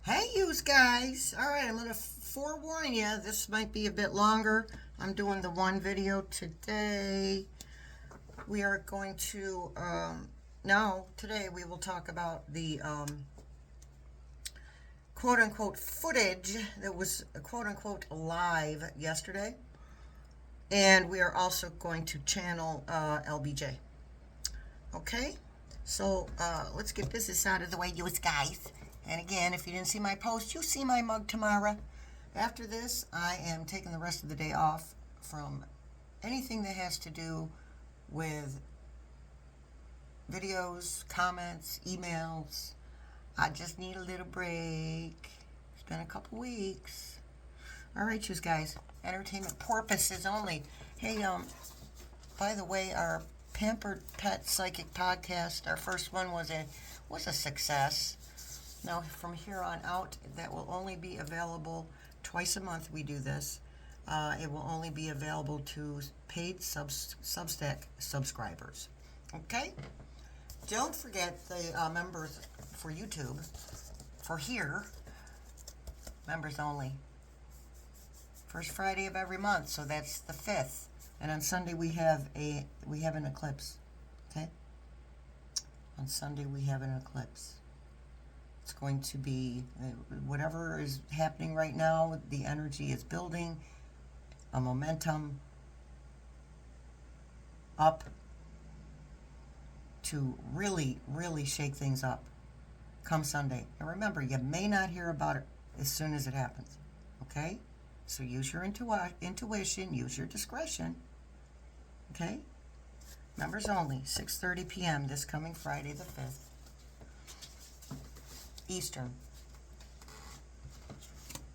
Hey, yous guys. All right, I'm going to forewarn you. This might be a bit longer. I'm doing the one video today. We are going to, today we will talk about the quote-unquote footage that was quote-unquote live yesterday. And we are also going to channel LBJ. Okay? So let's get business out of the way, yous guys. And again, if you didn't see my post, you'll see my mug tomorrow. After this, I am taking the rest of the day off from anything that has to do with videos, comments, emails. I just need a little break. It's been a couple weeks. All right, you guys. Entertainment purposes only. Hey, by the way, our Pampered Pet Psychic podcast, our first one was a success. Now, from here on out, that will only be available twice a month. We do this. It will only be available to paid SUBSTACK subscribers. Okay? Don't forget the members for YouTube. For here, members only. First Friday of every month, so that's the 5th. And on Sunday we have an eclipse. Okay? On Sunday we have an eclipse. It's going to be whatever is happening right now. The energy is building, a momentum up to really, really shake things up come Sunday. And remember, you may not hear about it as soon as it happens. Okay? So use your intuition, use your discretion. Okay? Members only, 6:30 p.m. this coming Friday the 5th. Eastern.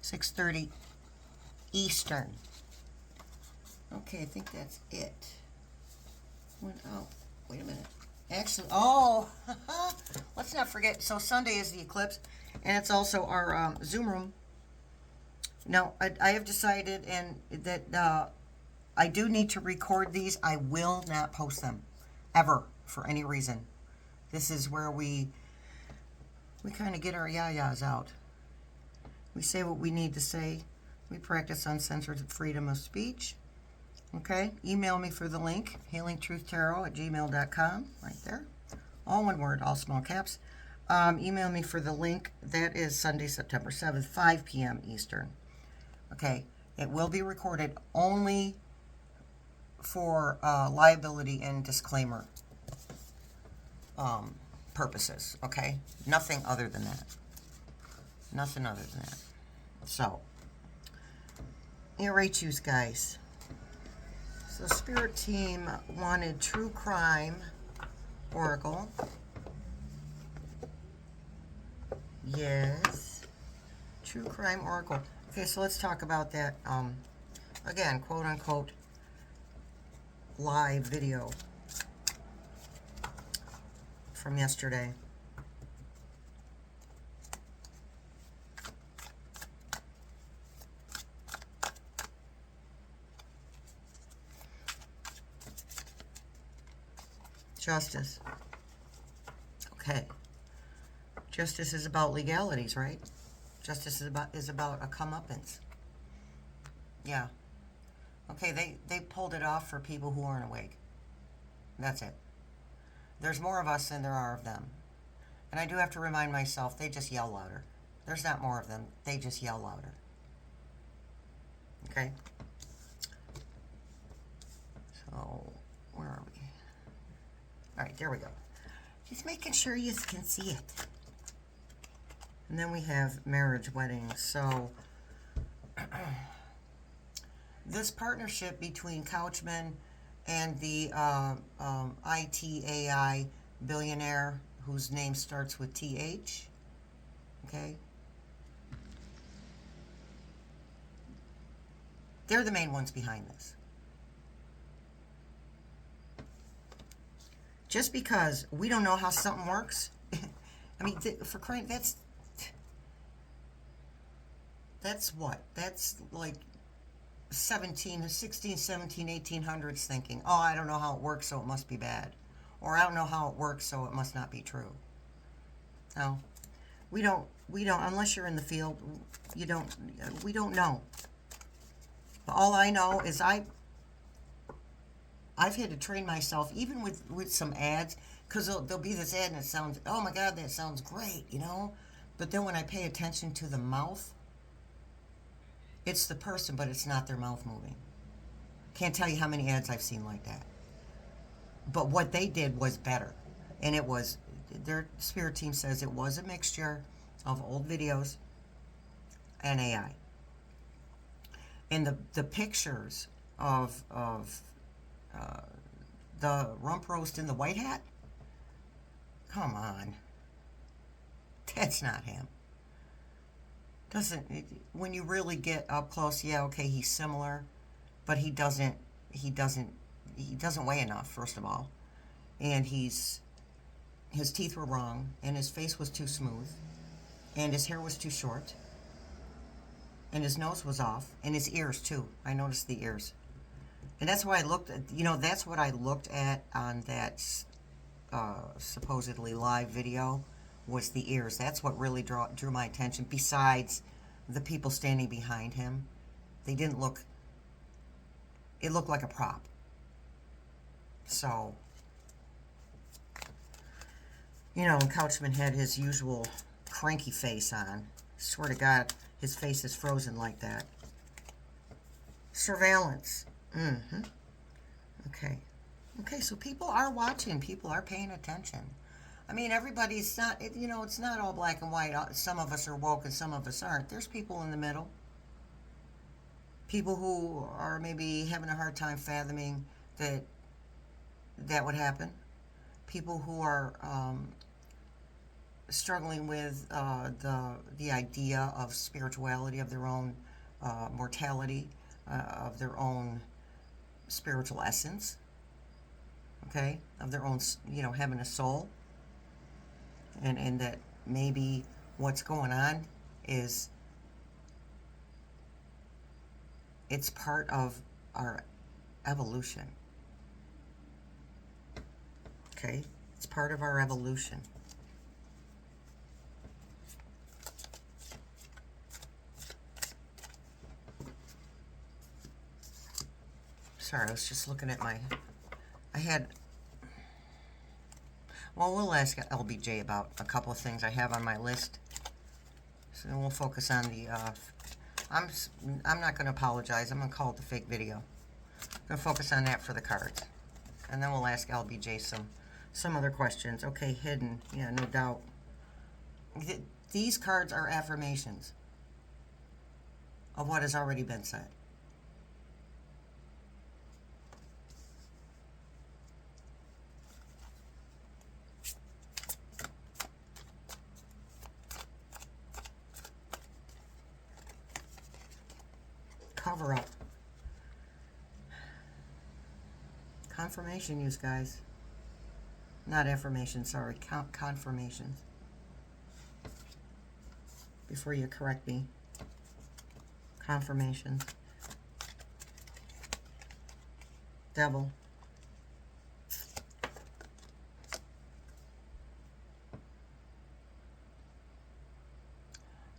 6:30 Eastern. Okay, I think that's it. Wait a minute. Actually, let's not forget. So Sunday is the eclipse, and it's also our Zoom room. Now, I have decided that I do need to record these. I will not post them, ever, for any reason. This is where we kind of get our yayas out. We say what we need to say. We practice uncensored freedom of speech. Okay? Email me for the link, healingtruthtarot@gmail.com, right there. All one word, all small caps. Email me for the link. That is Sunday, September 7th, 5 p.m. Eastern. Okay? It will be recorded only for liability and disclaimer purposes, okay? Nothing other than that. Nothing other than that. So, here, right, you guys. So, Spirit Team wanted True Crime Oracle. Yes. True Crime Oracle. Okay, so let's talk about that, again, quote-unquote, live video from yesterday. Justice. Okay. Justice is about legalities, right? Justice is about a comeuppance. Yeah. Okay, they pulled it off for people who aren't awake. That's it. There's more of us than there are of them. And I do have to remind myself, they just yell louder. There's not more of them. They just yell louder. Okay? So, where are we? All right, there we go. Just making sure you can see it. And then we have marriage weddings. So, this partnership between Couchman and the ITAI billionaire whose name starts with TH, okay? They're the main ones behind this. Just because we don't know how something works, I mean, for crying, that's what? That's like 16, 17, 1800s thinking, oh, I don't know how it works, so it must be bad. Or I don't know how it works, so it must not be true. No. We don't, unless you're in the field, we don't know. All I know is I've had to train myself, even with some ads, because there'll be this ad and it sounds, oh my God, that sounds great, But then when I pay attention to the mouth, it's the person, but it's not their mouth moving. Can't tell you how many ads I've seen like that. But what they did was better. And it was, their spirit team says it was a mixture of old videos and AI. And the pictures of the rump roast in the white hat, come on. That's not him. When you really get up close, yeah, okay, he's similar, but he doesn't weigh enough, first of all. And his teeth were wrong, and his face was too smooth, and his hair was too short, and his nose was off, and his ears too. I noticed the ears. And that's why I looked at, that's what I looked at on that supposedly live video, was the ears. That's what really drew my attention, besides the people standing behind him. They didn't look, it looked like a prop. So, Couchman had his usual cranky face on. Swear to God, his face is frozen like that. Surveillance. Okay. Okay, so people are watching. People are paying attention. I mean, everybody's not, it's not all black and white. Some of us are woke and some of us aren't. There's people in the middle. People who are maybe having a hard time fathoming that would happen. People who are struggling with the idea of spirituality, of their own mortality, of their own spiritual essence, okay, of their own, having a soul, and that maybe what's going on is it's part of our evolution, okay, it's part of our evolution. Sorry, I was just looking at we'll ask LBJ about a couple of things I have on my list. So then we'll focus on the, I'm not going to apologize. I'm going to call it the fake video. I'm going to focus on that for the cards. And then we'll ask LBJ some other questions. Okay, hidden. Yeah, no doubt. These cards are affirmations of what has already been said. Cover up. Confirmation, you guys. Not affirmation, sorry. Confirmations. Before you correct me. Confirmations. Devil.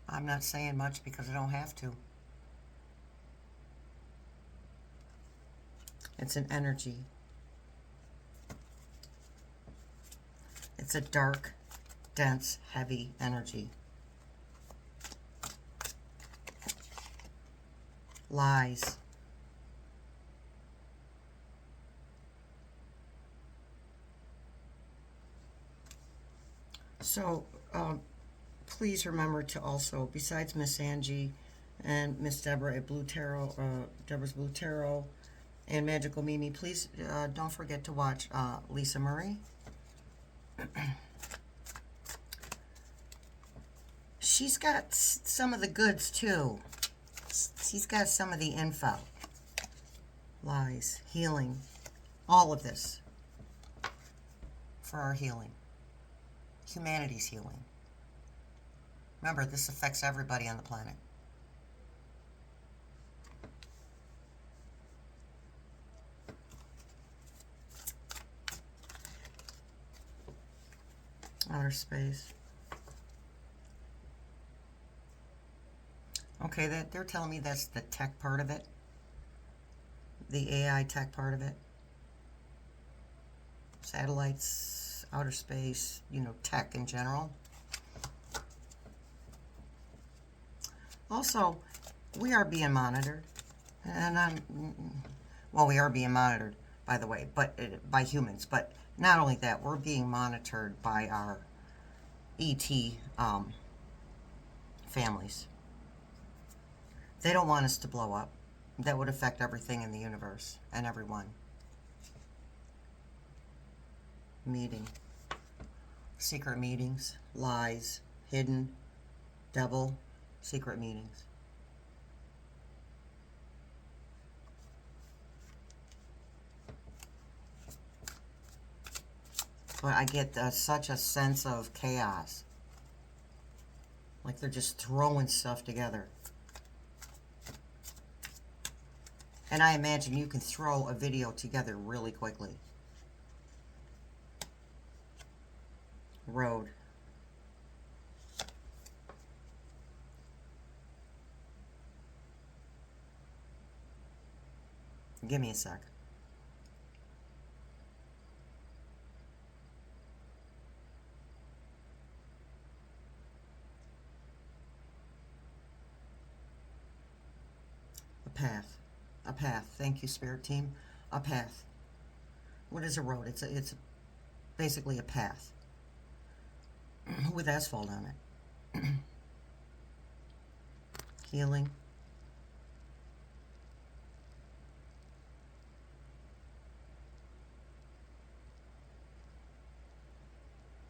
I'm not saying much because I don't have to. It's an energy. It's a dark, dense, heavy energy. Lies. So, please remember to also, besides Miss Angie and Miss Deborah at Blue Tarot, Deborah's Blue Tarot, and Magical Mimi, please don't forget to watch Lisa Murray. She's got some of the goods too. She's got some of the info. Lies, healing, all of this for our healing. Humanity's healing. Remember, this affects everybody on the planet. Outer space. Okay, that they're telling me that's the tech part of it. The AI tech part of it. Satellites, outer space, you know, tech in general. Also, we are being monitored. And well, we are being monitored, by the way, but by humans. But not only that, we're being monitored by our ET families. They don't want us to blow up. That would affect everything in the universe and everyone. Meeting. Secret meetings. Lies. Hidden. Devil. Secret meetings. But I get such a sense of chaos. Like they're just throwing stuff together. And I imagine you can throw a video together really quickly. Road. Give me a sec. A path. A path. Thank you, Spirit Team. A path. What is a road? It's basically a path with asphalt on it. Healing.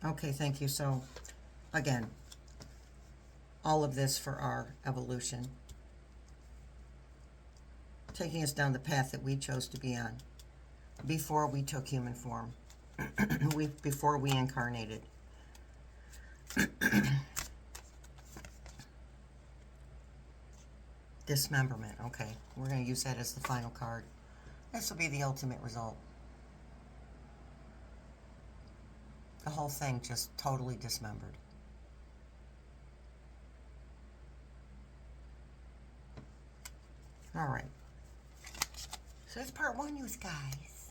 Okay, thank you. So, again, all of this for our evolution. Taking us down the path that we chose to be on before we took human form, before we incarnated. Dismemberment. Okay, we're going to use that as the final card. This will be the ultimate result. The whole thing just totally dismembered. All right. So that's part one, you guys.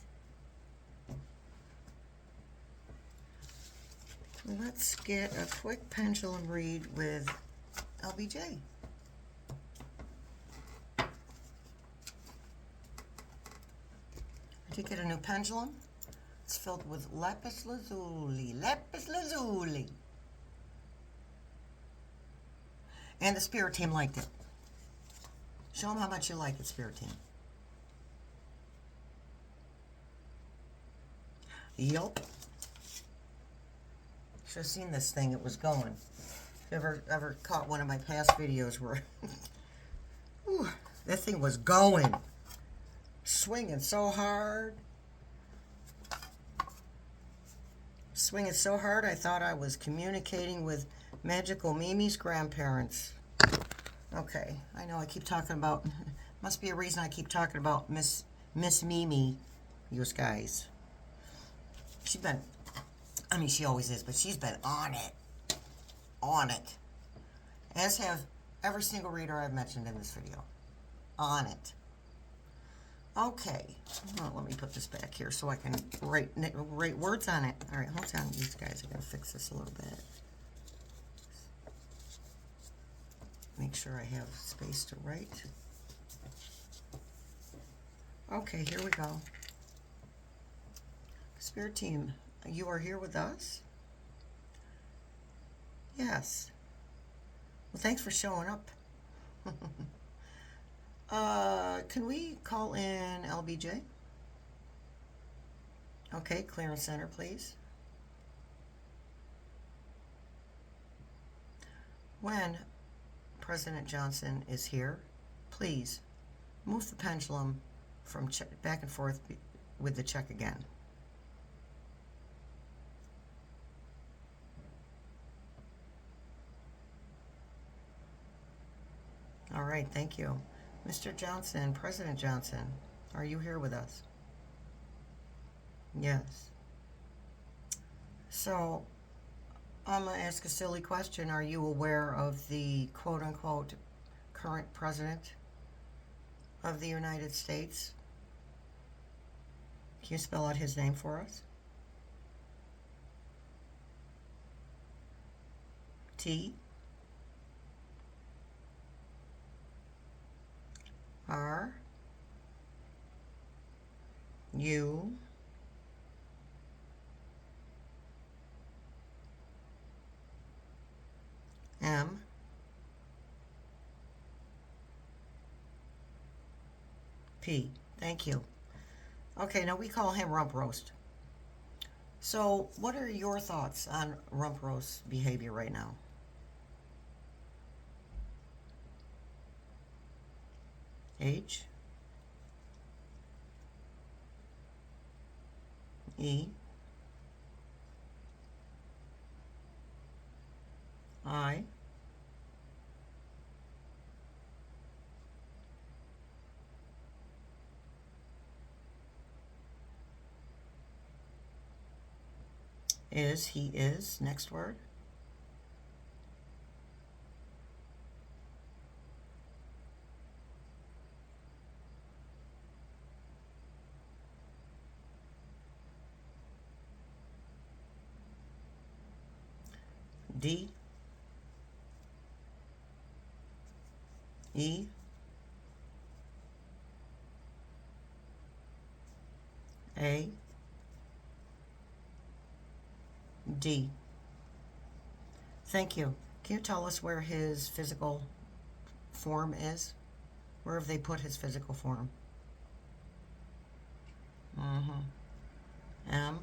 Let's get a quick pendulum read with LBJ. I did get a new pendulum. It's filled with lapis lazuli. Lapis lazuli. And the Spirit Team liked it. Show them how much you like it, Spirit Team. Yup. Should have seen this thing. It was going. If you ever caught one of my past videos where whew, that thing was going. Swinging so hard. Swinging so hard I thought I was communicating with Magical Mimi's grandparents. Okay, I know I keep talking about, must be a reason I keep talking about Miss Mimi, you guys. She's been, I mean she always is, but she's been on it. On it. As have every single reader I've mentioned in this video. On it. Okay, well, let me put this back here so I can write words on it. All right, hold on, you guys. I gotta fix this a little bit. Make sure I have space to write. Okay, here we go. Spirit Team, you are here with us? Yes. Well, thanks for showing up. Can we call in LBJ? Okay, clearance center, please. When President Johnson is here, please move the pendulum from back and forth with the check again. All right, thank you. Mr. Johnson, President Johnson, are you here with us? Yes. So, I'm going to ask a silly question. Are you aware of the quote-unquote current president of the United States. Can you spell out his name for us? T R U M P. Thank you. Okay, now we call him Rump Roast. So, what are your thoughts on Rump Roast's behavior right now? H E I is, he is, next word. D E A D. Thank you. Can you tell us where his physical form is? Where have they put his physical form? M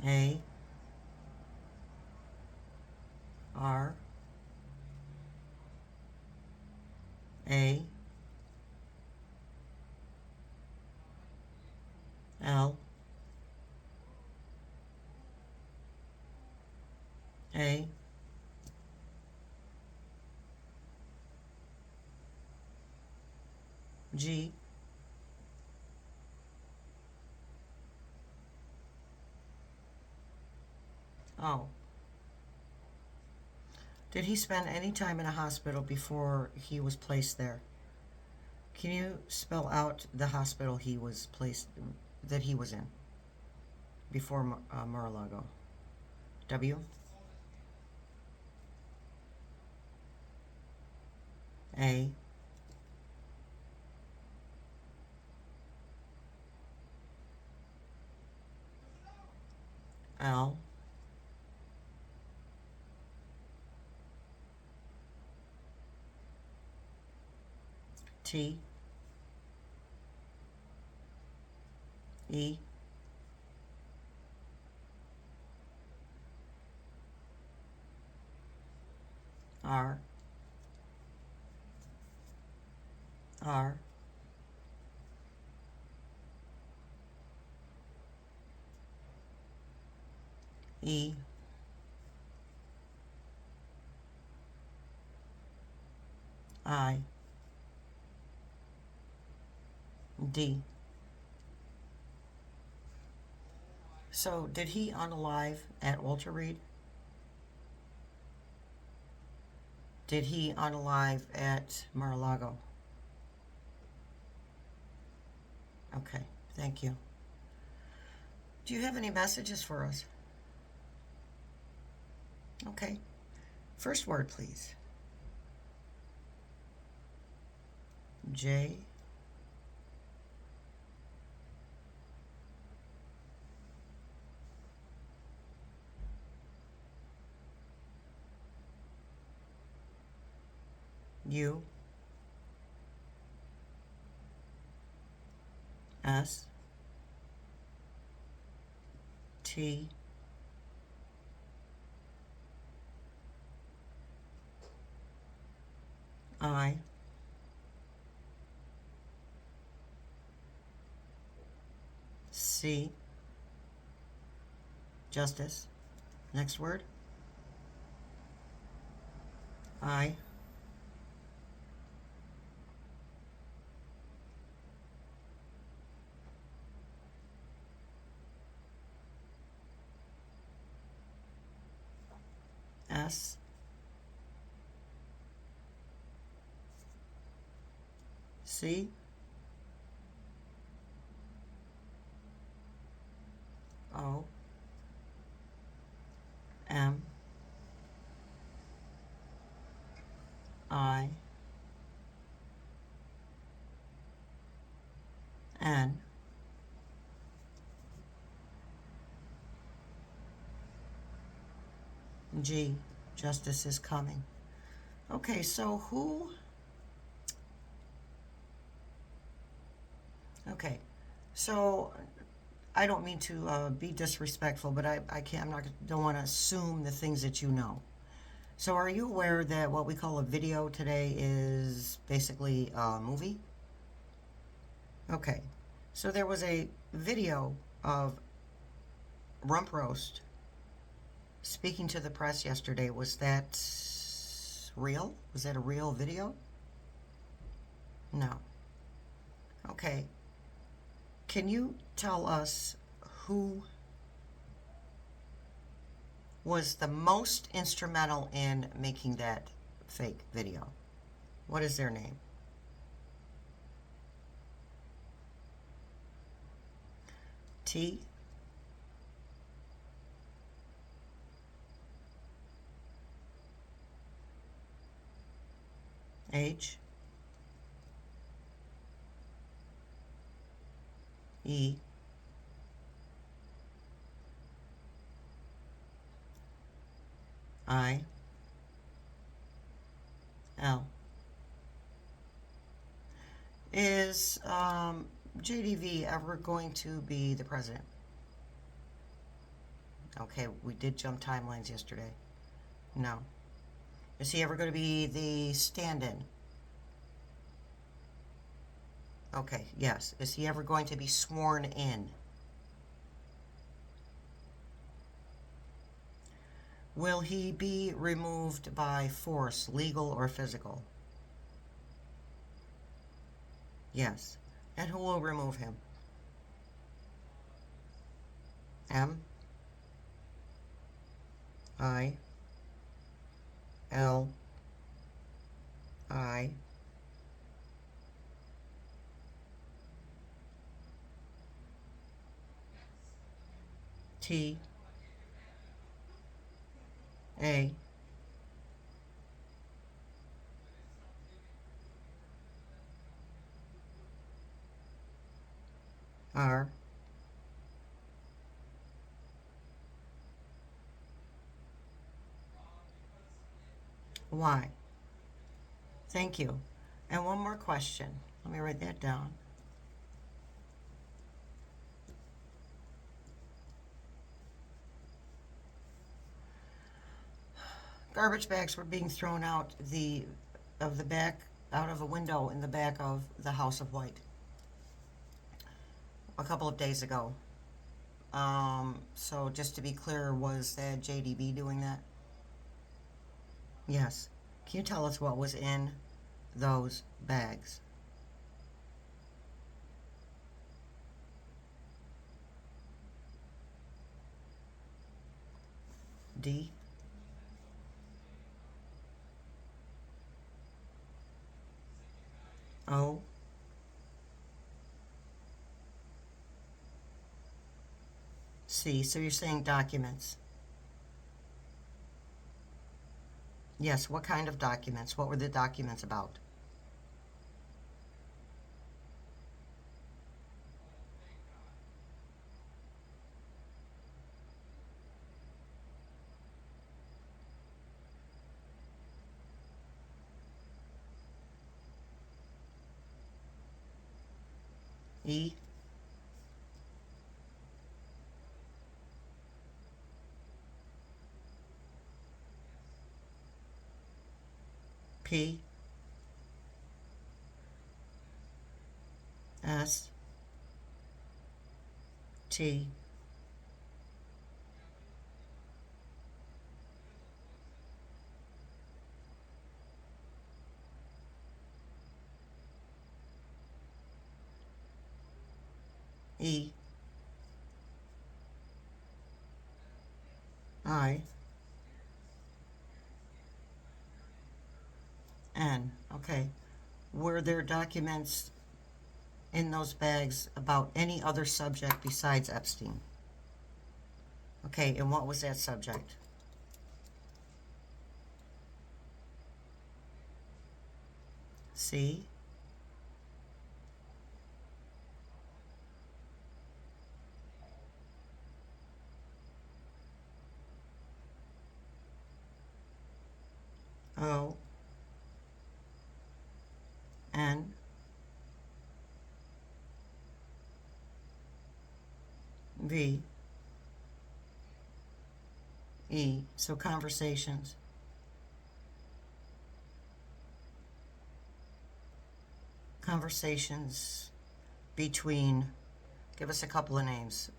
A R A L A G O. Did he spend any time in a hospital before he was placed there? Can you spell out the hospital he was placed, that he was in before Mar-a-Lago? W A L T E R R E I D. So, did he unalive at Walter Reed? Did he unalive at Mar-a-Lago? Okay, thank you. Do you have any messages for us? Okay. First word, please. J U S T I C. Justice. Next word. I S C O M I N G. Justice is coming. Okay, so who? Okay, so I don't mean to be disrespectful, but I can't. Don't want to assume the things that you know. So, are you aware that what we call a video today is basically a movie? Okay, so there was a video of Rump Roast speaking to the press yesterday. Was that real? Was that a real video? No. Okay. Can you tell us who was the most instrumental in making that fake video? What is their name? T H E I L. Is JDV ever going to be the president? Okay, we did jump timelines yesterday. No. Is he ever going to be the stand-in? Okay, yes. Is he ever going to be sworn in? Will he be removed by force, legal or physical? Yes. And who will remove him? M I L I T A R Y. Thank you. And one more question. Let me write that down. Garbage bags were being thrown out out of a window in the back of the House of White a couple of days ago. So just to be clear, was that JDB doing that? Yes. Can you tell us what was in those bags? D O C. So you're saying documents. Yes, what kind of documents? What were the documents about? E P S T E I N. Okay. Were there documents in those bags about any other subject besides Epstein? Okay, and what was that subject? C. O. N. V. E. So conversations. Conversations between, give us a couple of names.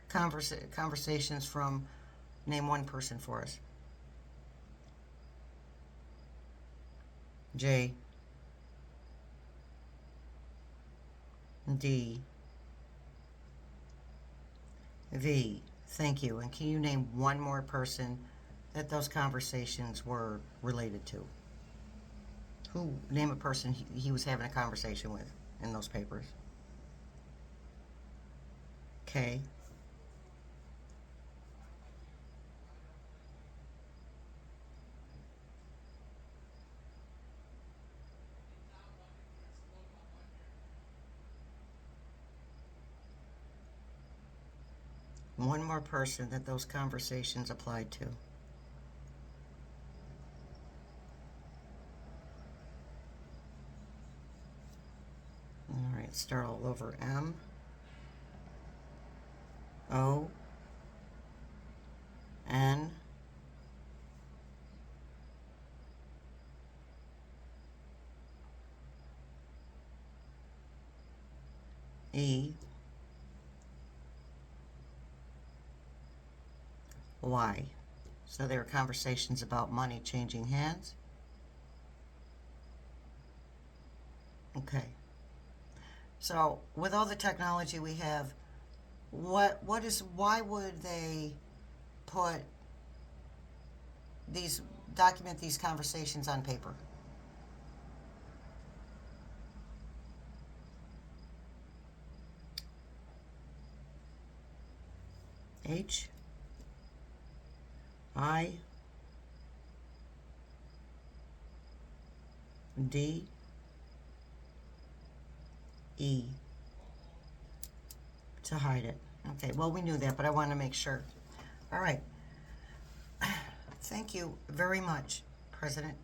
Conversations from, name one person for us. J. D. V. Thank you. And can you name one more person that those conversations were related to? Who? Name a person he was having a conversation with in those papers. K. One more person that those conversations applied to. All right, start all over. M. O. N. E. Y. So there were conversations about money changing hands. Okay. So with all the technology we have, why would they document these conversations on paper? H. I. D. E. To hide it. Okay, well, we knew that, but I want to make sure. All right. Thank you very much, President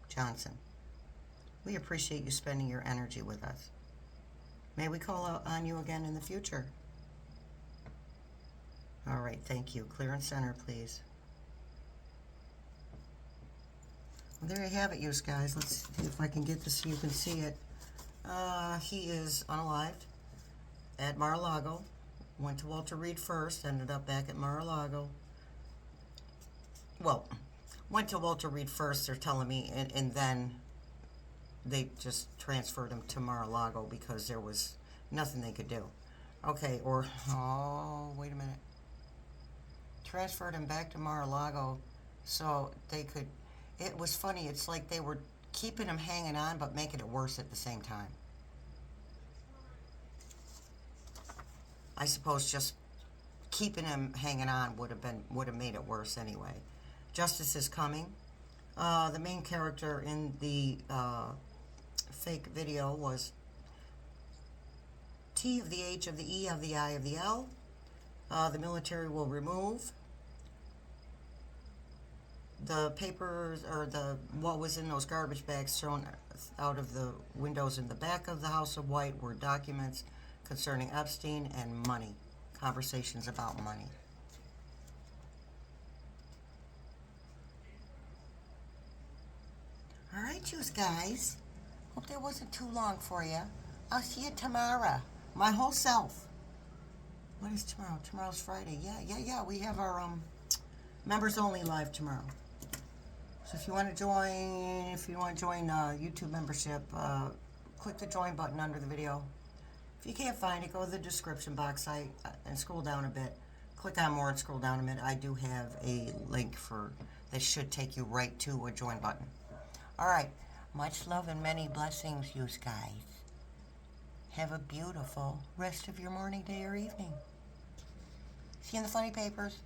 Johnson. We appreciate you spending your energy with us. May we call on you again in the future? All right, thank you. Clear and center, please. Well, there you have it, you guys. Let's see if I can get this so you can see it. He is unalived at Mar-a-Lago. Went to Walter Reed first, ended up back at Mar-a-Lago. Well, went to Walter Reed first, they're telling me, and then they just transferred him to Mar-a-Lago because there was nothing they could do. Okay, or, oh, wait a minute. Transferred him back to Mar-a-Lago so they could, it was funny, it's like they were keeping him hanging on but making it worse at the same time. I suppose just keeping him hanging on would have made it worse anyway. Justice is coming. The main character in the fake video was T of the H of the E of the I of the L. The military will remove the papers or what was in those garbage bags thrown out of the windows in the back of the House of White were documents concerning Epstein and money, conversations about money. All right, you guys. Hope that wasn't too long for you. I'll see you tomorrow. My whole self. What is tomorrow? Tomorrow's Friday. Yeah. We have our members only live tomorrow. So if you want to join, YouTube membership, click the join button under the video. If you can't find it, go to the description box and scroll down a bit. Click on more and scroll down a bit. I do have a link that should take you right to a join button. All right. Much love and many blessings, you guys. Have a beautiful rest of your morning, day, or evening. See you in the funny papers.